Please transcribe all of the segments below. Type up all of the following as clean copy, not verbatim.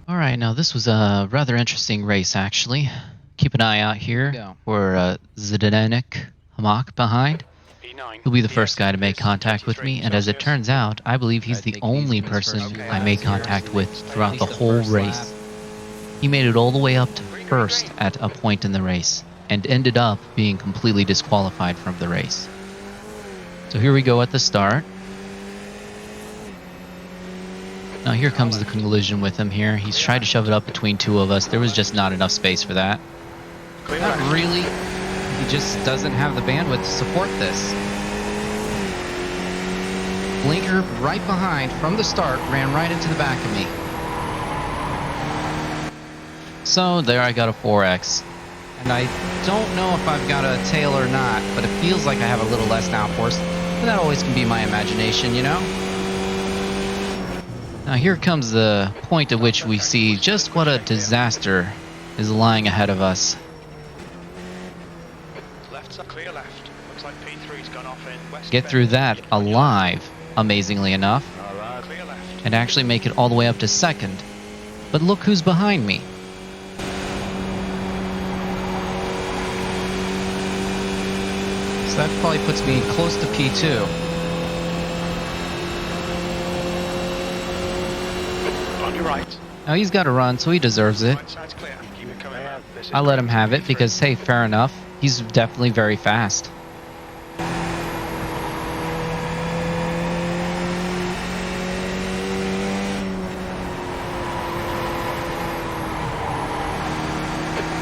All right, now this was a rather interesting race, actually. Keep an eye out here for Zdenek Hamak behind. He'll be the first guy to make contact with me, and as it turns out, I believe he's the only person I made contact with throughout the whole race. He made it all the way up to first at a point in the race, and ended up being completely disqualified from the race. So here we go at the start. Now here comes the collision with him here. He's tried to shove it up between two of us. There was just not enough space for that. Not really. He just doesn't have the bandwidth to support this. Blinker right behind from the start, ran right into the back of me. So there I got a 4X. And I don't know if I've got a tail or not, but it feels like I have a little less downforce. But that always can be my imagination, you know? Now here comes the point at which we see just what a disaster is lying ahead of us. Clear left. Looks like P3's gone off in West. Get through that alive, amazingly enough, and actually make it all the way up to second. But look who's behind me. So that probably puts me close to P2. On your right. Now he's got to run, so he deserves it. Right side's clear. Keep it coming. I let him have it because, hey, fair enough. He's definitely very fast.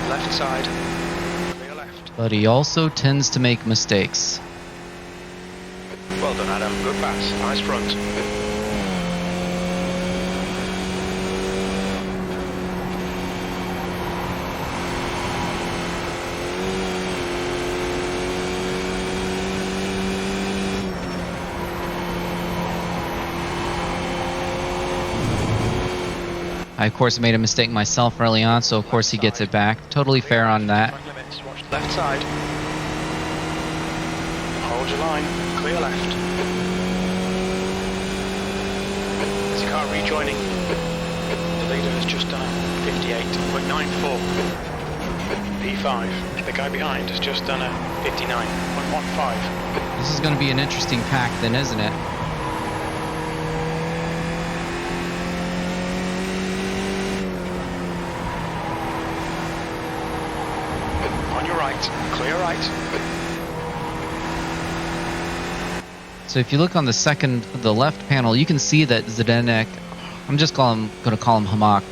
Left side. Clear left. But he also tends to make mistakes. Well done, Adam. Good pass. Nice front. I, of course, made a mistake myself early on, so of course he gets it back. Totally fair on that. Watch left side. Hold your line. Clear left. There's a car rejoining. The leader has just done 58.94. P5. The guy behind has just done a 59.15. This is going to be an interesting pack then, isn't it? Clear right. So if you look on the left panel, you can see that Zdenek, I'm just going to call him Hamak,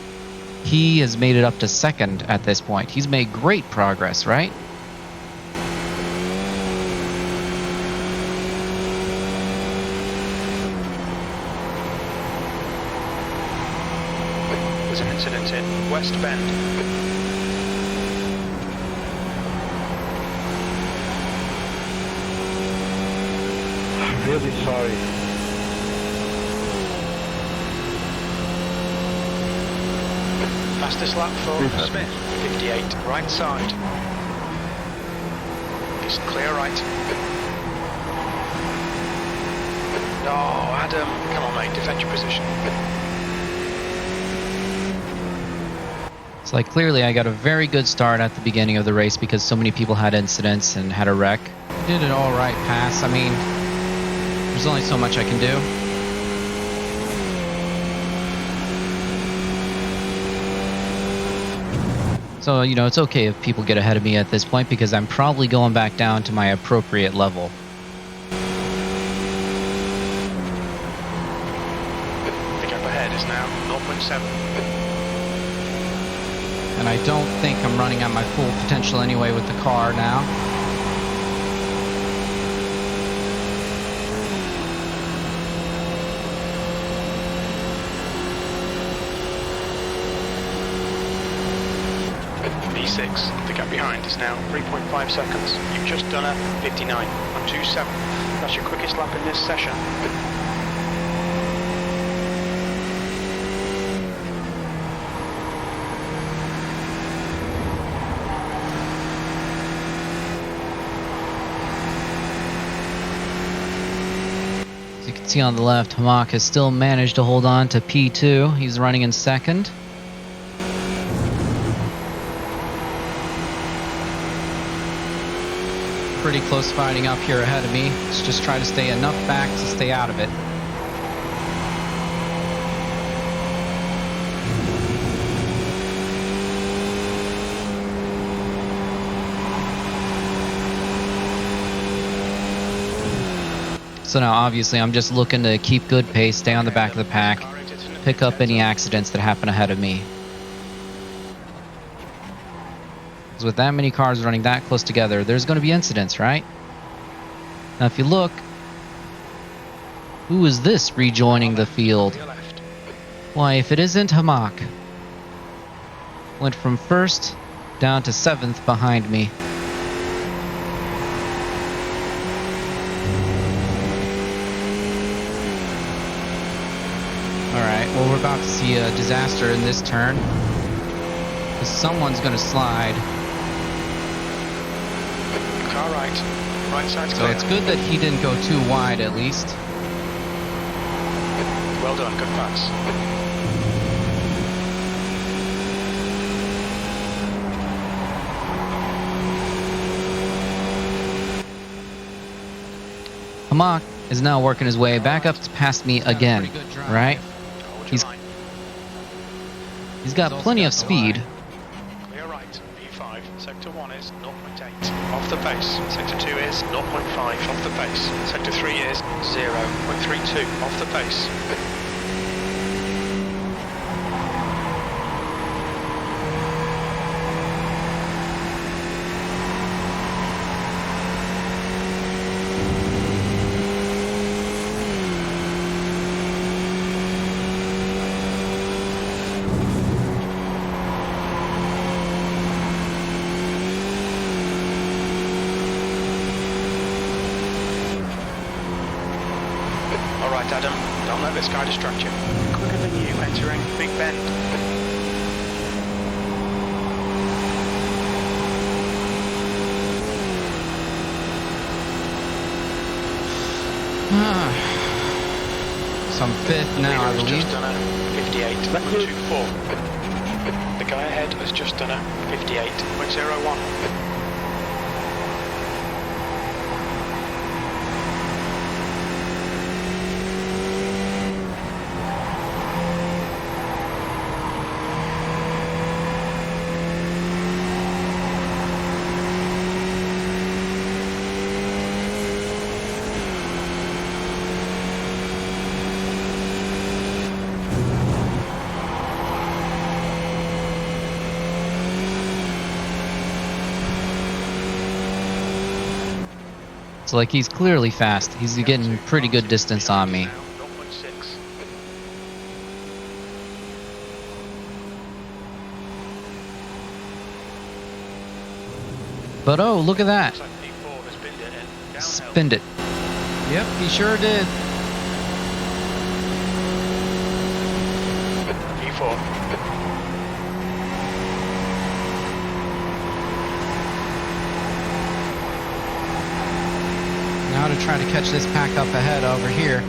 he has made it up to second at this point. He's made great progress, right? There's an incident in West Bend. Really sorry. Fastest lap for Smith, 58, right side. Just clear right. Oh, Adam, come on mate, defend your position. It's like clearly I got a very good start at the beginning of the race because so many people had incidents and had a wreck. Did an all right pass. I mean, there's only so much I can do. So, you know, it's okay if people get ahead of me at this point because I'm probably going back down to my appropriate level. The gap ahead is now 0.7. And I don't think I'm running at my full potential anyway with the car now. P6, the gap behind is now 3.5 seconds. You've just done a 59.27. That's your quickest lap in this session. As you can see on the left, Hamak has still managed to hold on to P2. He's running in second. pretty close fighting up here ahead of me. Let's just try to stay enough back to stay out of it. So now obviously I'm just looking to keep good pace, stay on the back of the pack, pick up any accidents that happen ahead of me. Because with that many cars running that close together, there's going to be incidents, right? Now if you look, who is this rejoining the field? Why, if it isn't Hamak. Went from 1st down to 7th behind me. Alright, well we're about to see a disaster in this turn. Because someone's going to slide. Car right. Right side's So clear. it's good that he didn't go too wide at least. Well done, good pass. Hamak is now working his way back up past me again, right? He's got plenty of speed. Clear right, P5, sector 1 is 0.8, off the pace, sector 2 is 0.5, off the pace, sector 3 is 0.32, off the pace. Alright Adam, don't let this guy distract you. Quicker than you entering Big Bend. So I'm 5th now, I believe. Just done a 58.24. The guy ahead has just done a 58.01. So like he's clearly fast. He's getting pretty good distance on me. But oh, look at that. Spinned it. Yep, he sure did. P4. Now to try to catch this pack up ahead over here.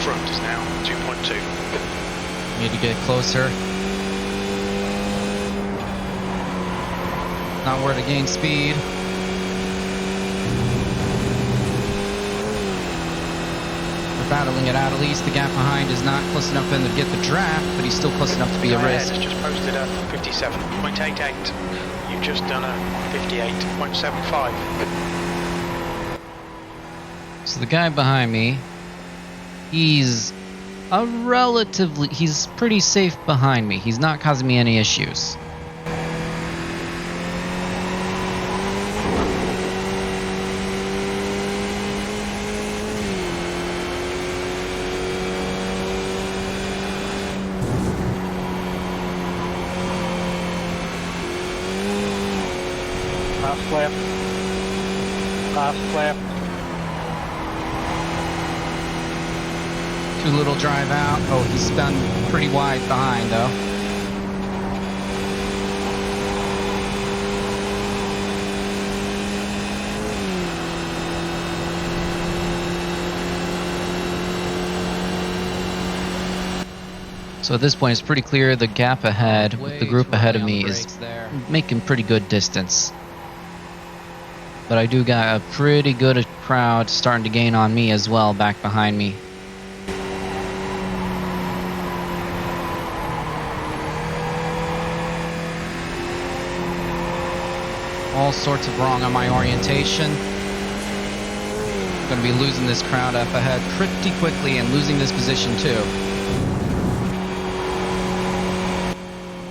Front is now 2.2. Need to get closer. Not where to gain speed. We're battling it out at least. The gap behind is not close enough for him to get the draft, but he's still close enough to be a risk. Has just posted a 57.88. You've just done a 58.75. So the guy behind me, he's pretty safe behind me. He's not causing me any issues. Last lap. Last lap. Too little drive out. Oh, he's spun pretty wide behind though. So at this point, it's pretty clear the gap ahead, with the group ahead of me, is making pretty good distance. But I do got a pretty good crowd starting to gain on me as well, back behind me. All sorts of wrong on my orientation. Going to be losing this crowd up ahead pretty quickly and losing this position too.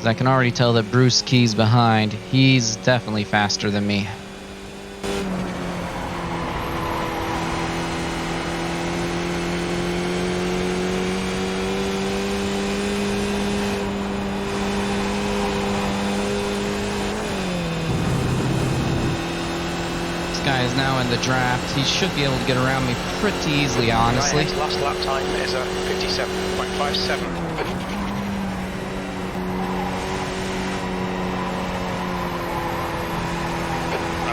I can already tell that Bruce Key's behind. He's definitely faster than me. This guy is now in the draft. He should be able to get around me pretty easily, honestly. Last lap time is a 57.57.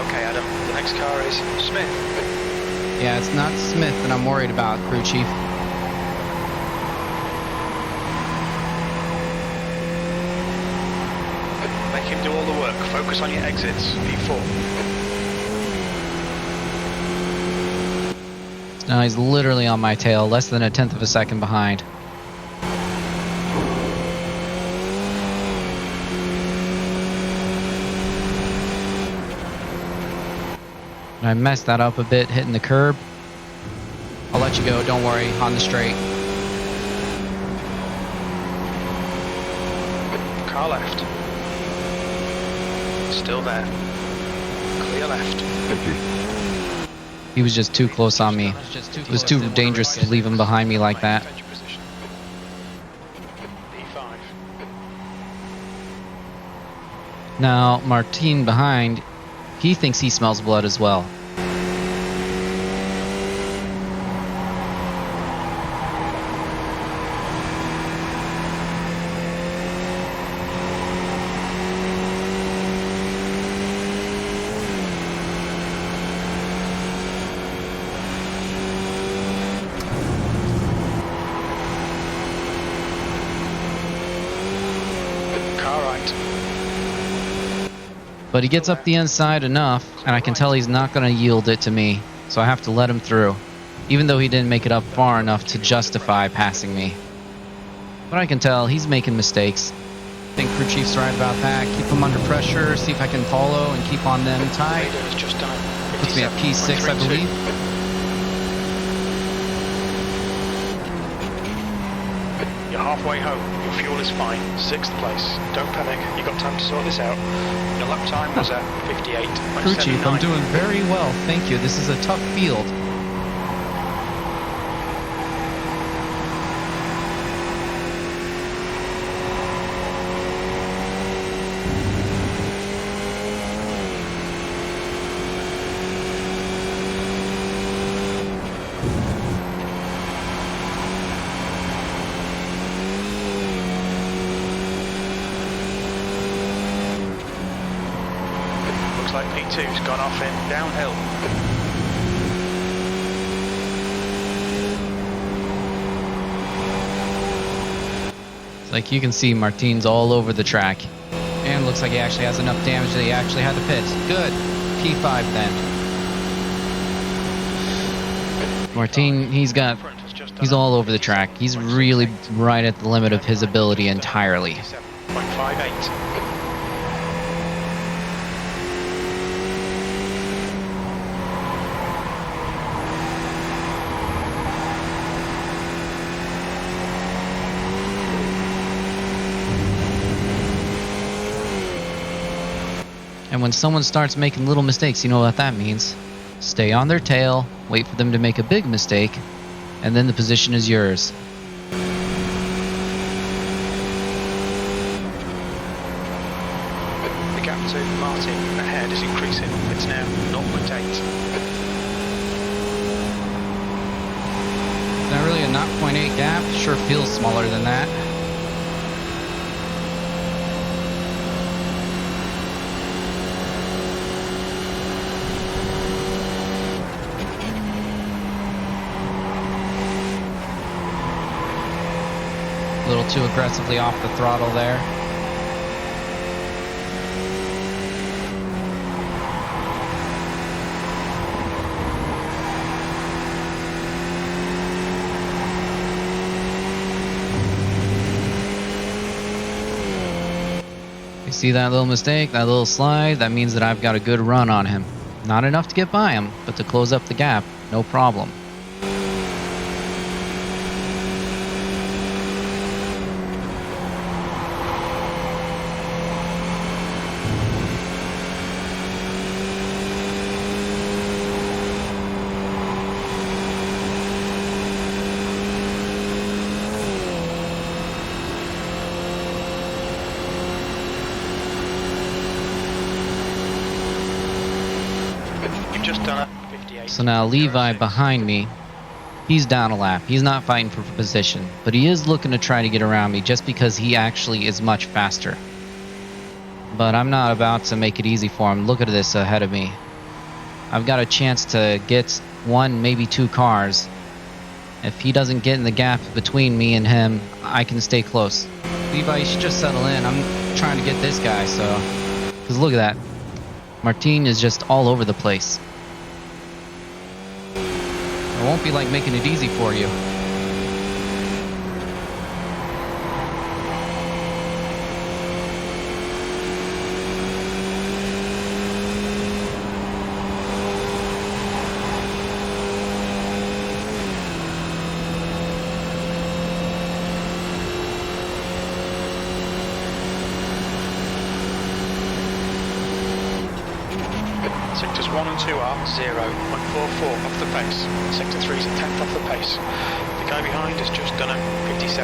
Okay, Adam, the next car is Smith. Yeah, it's not Smith that I'm worried about, crew chief. Make him do all the work. Focus on your exits. P4. Now he's literally on my tail, less than a tenth of a second behind. I messed that up a bit, hitting the curb. I'll let you go, don't worry, on the straight. Car left. Still there. Clear left. He was just too close on me. It was too dangerous to leave him behind me like that. P5. Now, Martin behind, he thinks he smells blood as well. Car right. But he gets up the inside enough, and I can tell he's not going to yield it to me, so I have to let him through, even though he didn't make it up far enough to justify passing me. But I can tell he's making mistakes. I think crew chief's right about that. Keep them under pressure, see if I can follow and keep on them tight. Has just done it. Puts me at P6, I believe. You're halfway home. Your fuel is fine. 6th place. Don't panic. You've got time to sort this out. Your lap time was at 58.79. Crew chief, I'm doing very well, thank you. This is a tough field. Looks like P2's gone off in downhill. Like you can see, Martin's all over the track. And looks like he actually has enough damage that he actually had to pit. Good. P5 then. Martin, he's all over the track. He's really right at the limit of his ability entirely. 57.58. And when someone starts making little mistakes, you know what that means. Stay on their tail, wait for them to make a big mistake, and then the position is yours. The gap to Martin ahead is increasing. It's now 0.8. Not really a man, not 0.8 gap. Sure feels smaller than that. A little too aggressively off the throttle there. You see that little mistake, that little slide? That means that I've got a good run on him. Not enough to get by him, but to close up the gap, no problem. Just done a 58. So now Levi behind me, he's down a lap. He's not fighting for position, but he is looking to try to get around me just because he actually is much faster. But I'm not about to make it easy for him. Look at this ahead of me. I've got a chance to get one, maybe two cars. If he doesn't get in the gap between me and him, I can stay close. Levi, you should just settle in. I'm trying to get this guy, so... Because look at that. Martin is just all over the place. It won't be like making it easy for you. Sectors 1 and 2 are 0.44 off the pace. Sector 3 is a tenth off the pace. The guy behind has just done a 57.46.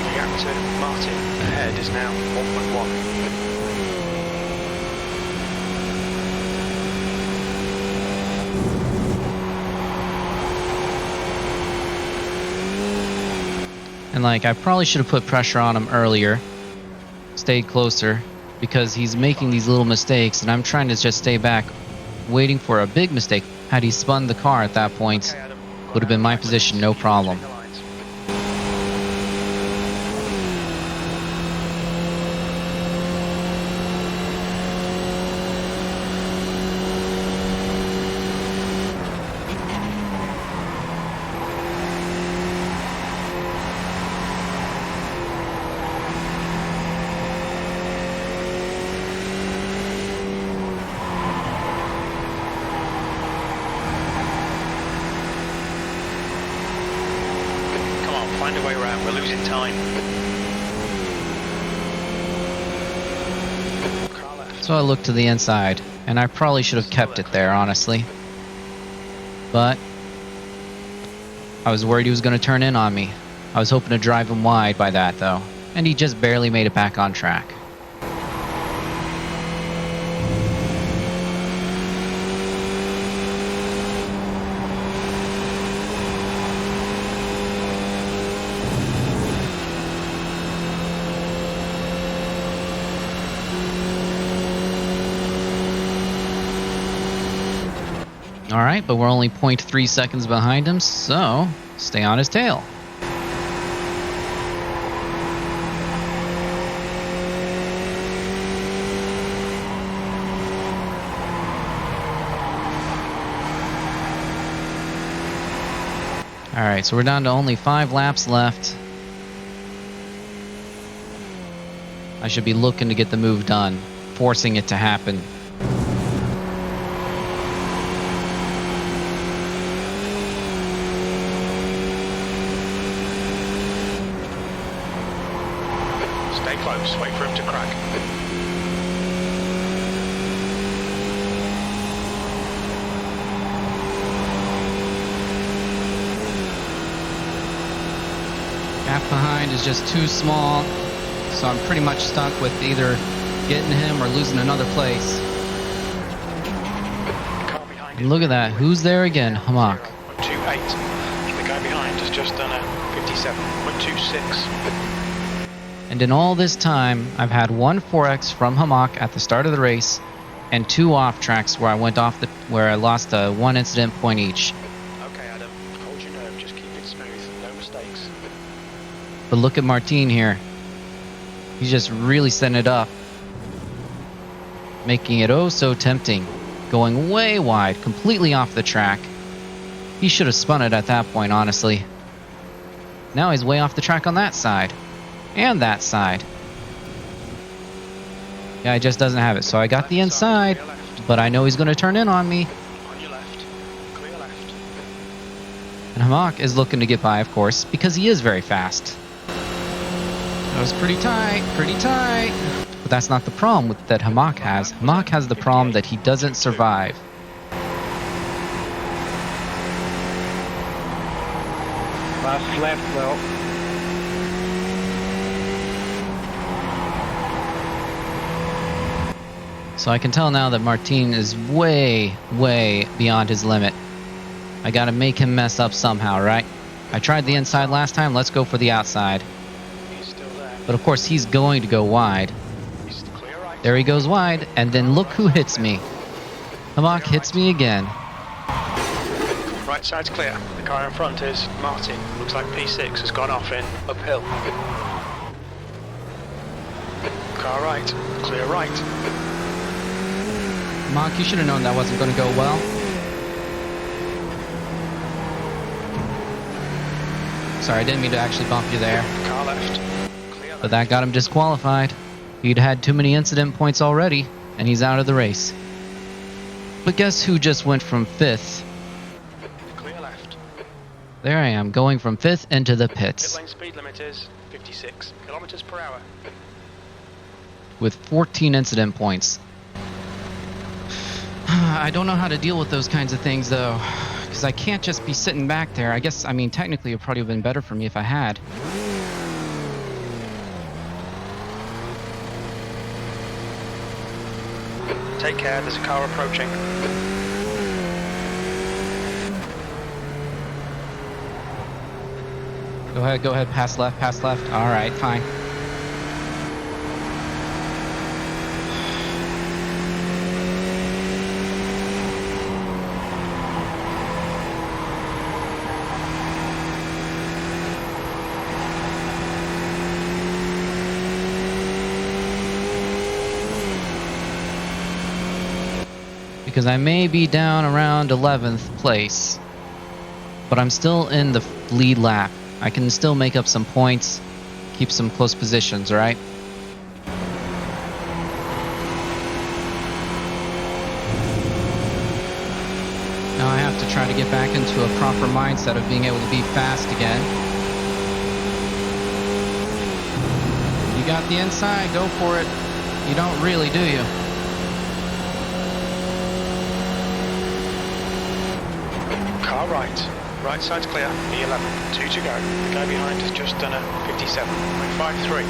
The gap to Martin ahead is now 1.1. And like, I probably should have put pressure on him earlier, stayed closer, because he's making these little mistakes and I'm trying to just stay back, waiting for a big mistake. Had he spun the car at that point, would have been my position, no problem. Find a way around, we're losing time. So I looked to the inside, and I probably should have kept it there, honestly. But I was worried he was going to turn in on me. I was hoping to drive him wide by that, though. And he just barely made it back on track. Alright, but we're only 0.3 seconds behind him, so stay on his tail. Alright, so we're down to only 5 laps left. I should be looking to get the move done, forcing it to happen. Stay close, wait for him to crack. Gap behind is just too small so I'm pretty much stuck with either getting him or losing another place. And look at that, who's there again? Hamak. 0.28. The guy behind has just done a 57.26. And in all this time, I've had one 4X from Hamak at the start of the race, and 2 off tracks where I went off where I lost 1 incident point each. Okay, Adam, hold your nerve, just keep it smooth, no mistakes. But look at Martin here. He's just really setting it up, making it oh so tempting, going way wide, completely off the track. He should have spun it at that point, honestly. Now he's way off the track on that side. And that side. Yeah, he just doesn't have it. So I got the inside, but I know he's going to turn in on me. On your left, clear left. And Hamak is looking to get by, of course, because he is very fast. That was pretty tight, pretty tight. But that's not the problem that Hamak has. Hamak has the problem that he doesn't survive. Last lap, well. So I can tell now that Martin is way, way beyond his limit. I gotta make him mess up somehow, right? I tried the inside last time, let's go for the outside. He's still there. But of course he's going to go wide. He's clear right. There he goes wide, and then look who hits me. Hamak hits me again. Right side's clear. The car in front is Martin. Looks like P6 has gone off in uphill. Car right, clear right. Hamak, you should have known that wasn't going to go well. Sorry, I didn't mean to actually bump you there. Car left, clear left. But that got him disqualified. He'd had too many incident points already, and he's out of the race. But guess who just went from 5th? Clear left. There I am, going from 5th into the Pit pits. lane speed limit is 56 kilometers per hour. With 14 incident points. I don't know how to deal with those kinds of things though, because I can't just be sitting back there. I guess, I mean, technically it would probably have been better for me if I had. Take care, there's a car approaching. Go ahead, pass left, pass left. Alright, fine. Because I may be down around 11th place, but I'm still in the lead lap. I can still make up some points, keep some close positions, right? Now I have to try to get back into a proper mindset of being able to be fast again. You got the inside, go for it. You don't really, do you? Car right. Right side's clear. E11. 2 to go. The guy behind has just done a 57.53.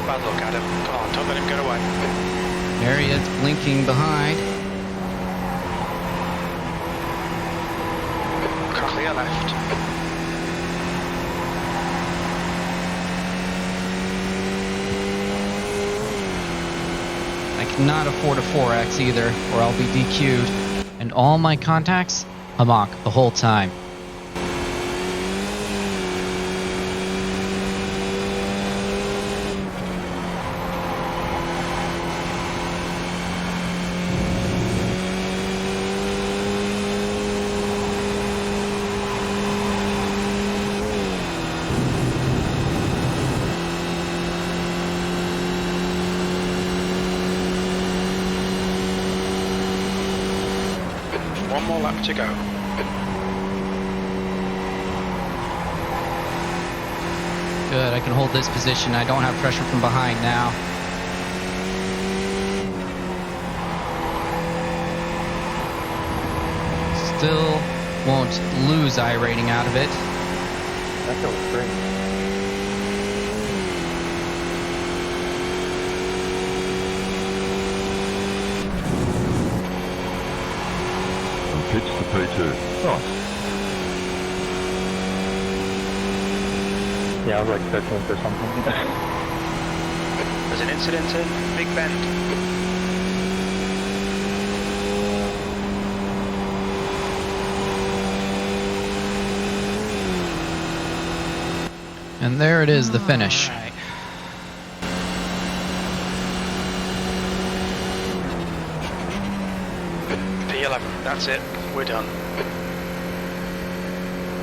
Bad luck, Adam. Come on, don't let him get away. There he is, blinking behind. Car clear left. I cannot afford a 4X either, or I'll be DQ'd. And all my contacts, Hamak the whole time. One more lap to go. Good, I can hold this position. I don't have pressure from behind now. Still won't lose iRating out of it. That goes great. P2. Nice. Yeah, I was like 13th or something. There's an incident in Big Bend. And there it is, the finish. Right. P11, that's it. We're done.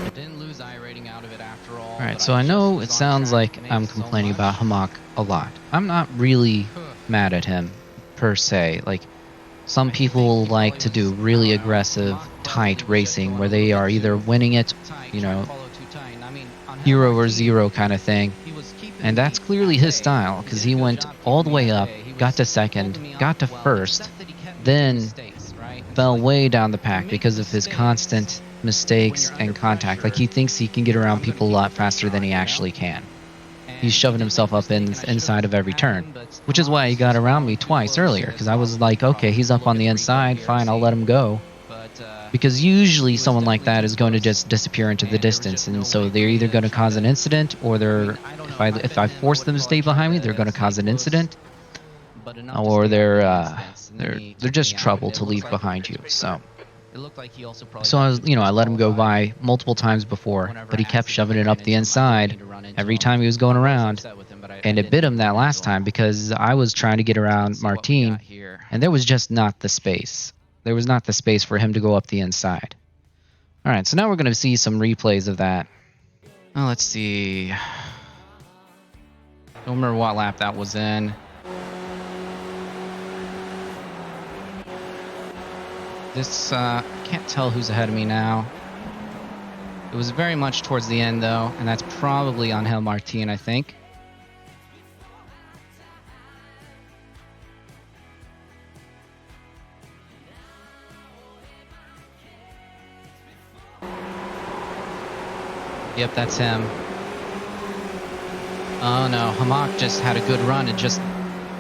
I didn't lose iRating out of it after all. Alright, so I know it sounds like I'm complaining about Hamak a lot. I'm not really mad at him, per se. Like, some people like to do really aggressive, tight racing where they are either winning it, you know, hero or zero kind of thing. And that's clearly his style, because he went all the way up, got to second, got to first, then fell way down the pack because of his constant mistakes and contact. Like, he thinks he can get around people a lot faster than he actually can. He's shoving himself up inside of every turn, which is why he got around me twice earlier, because I was like, okay, he's up on the inside, fine, I'll let him go. Because usually someone like that is going to just disappear into the distance, and so they're either going to cause an incident, or if I force them to stay behind me, they're going to cause an incident, or they're just trouble to leave behind you. So I was, I let him go by multiple times before, but he kept shoving it up the inside every time he was going around, and it bit him that last time because I was trying to get around Martin, and there was just not the space. There was not the space for him to go up the inside. All right, so now we're going to see some replays of that. Oh, let's see. Don't remember what lap that was in. This, can't tell who's ahead of me now. It was very much towards the end, though, and that's probably Angel Martin, I think. Yep, that's him. Oh no, Hamak just had a good run and just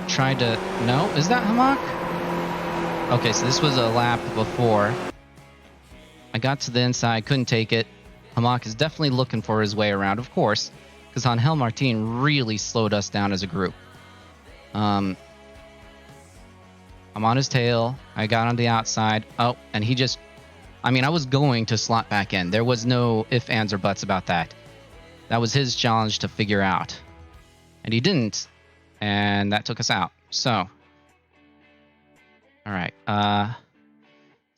tried to... No? Is that Hamak? Okay, so this was a lap before. I got to the inside, couldn't take it. Hamak is definitely looking for his way around, of course, because Angel Martin really slowed us down as a group. I'm on his tail. I got on the outside. Oh, and he just... I mean, I was going to slot back in. There was no ifs, ands, or buts about that. That was his challenge to figure out. And he didn't. And that took us out. So. Alright.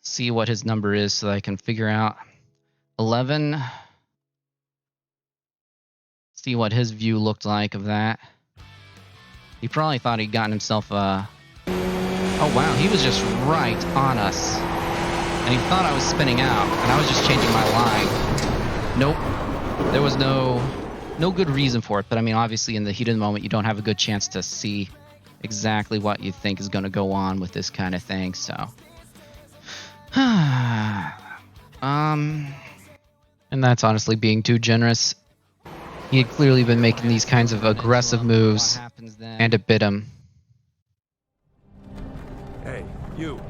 See what his number is so that I can figure out. 11. See what his view looked like of that. He probably thought he'd gotten himself a... Oh, wow. He was just right on us. And he thought I was spinning out, and I was just changing my line. Nope. There was no good reason for it, but I mean, obviously in the heat of the moment, you don't have a good chance to see exactly what you think is going to go on with this kind of thing, so. And that's honestly being too generous. He had clearly been making these kinds of aggressive moves, and it bit him. Hey, you.